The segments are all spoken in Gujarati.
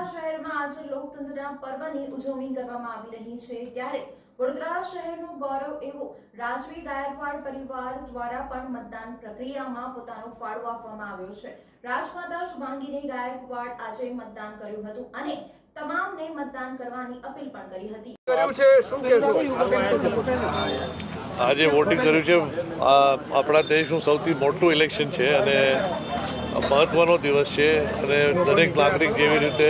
વડોદરા શહેરમાં આજે લોકતંત્રના પર્વની ઉજવણી કરવામાં આવી રહી છે ત્યારે વડોદરા શહેરનું ગૌરવ એવો રાજવી ગાયકવાડ પરિવાર દ્વારા પણ મતદાન પ્રક્રિયામાં પોતાનો ફાળો આપવામાં આવ્યો છે। રાજમાતા શુભાંગીની ગાયકવાડ આજે મતદાન કર્યું હતું અને તમામને મતદાન કરવાની અપીલ પણ કરી હતી। આજે વોટિંગ કર્યું છે। આપણા દેશનું સૌથી મોટું ઇલેક્શન છે અને મહત્વનો દિવસ છે અને દરેક નાગરિક જેવી રીતે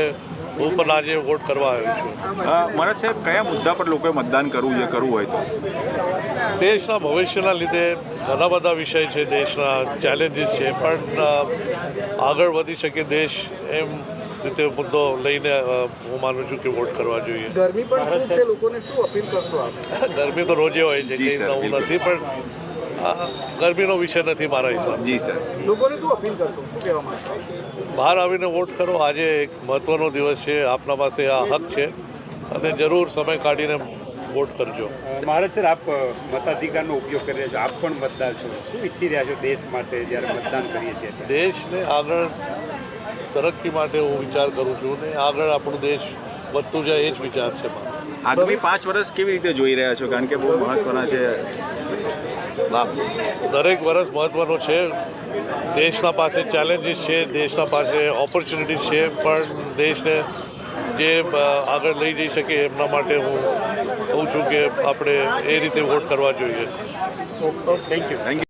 હું પણ આજે વોટ કરવા આવ્યો છું। મારા સાહેબ, કયા મુદ્દા પર લોકોએ મતદાન કરવું હોય તો? દેશના ભવિષ્યના લીધે ઘણા બધા વિષય છે, દેશના ચેલેન્જીસ છે, પણ આગળ વધી શકે દેશ એમ રીતે મુદ્દો લઈને હું માનું છું કે વોટ કરવા જોઈએ। ગરમી પણ ખૂબ છે, લોકોને શું અપીલ કરશો આપ? ગરમી તો રોજે હોય છે, કંઈ નવું નથી, પણ ગરમીનો વિષય નથી મારા હિસાબે। જી સર, લોકોને શું અપીલ કરશો, શું કહેવા માંગશો? બહાર આવીને વોટ કરો। આજે એક મહત્વનો દિવસ છે, આપના પાસે આ હક છે અને જરૂર સમય કાઢીને વોટ કરજો। મહારાજ સર, આપ મતાધિકારનો ઉપયોગ કરી રહ્યા છો, આપ પણ મતદાર છો, શું ઈચ્છી રહ્યા છો દેશ માટે જ્યારે મતદાન કરીએ છીએ? દેશને આગળ તરક્કી માટે હું વિચાર કરું છું ને આગળ આપણું દેશ વધતું જાય એ જ વિચાર છે મારો। આગામી 5 વર્ષ કેવી રીતે જોઈ રહ્યા છો? કારણ કે બહુ મહત્વના છે। દરેક વર્ષ મહત્વનો છે। દેશના પાસે ચેલેન્જીસ છે, દેશના પાસે ઓપોર્ચ્યુનિટીઝ છે, પણ દેશને જે આગળ લઈ જઈ શકે એમના માટે હું કહું છું કે આપણે એ રીતે વોટ કરવા જોઈએ। Thank you.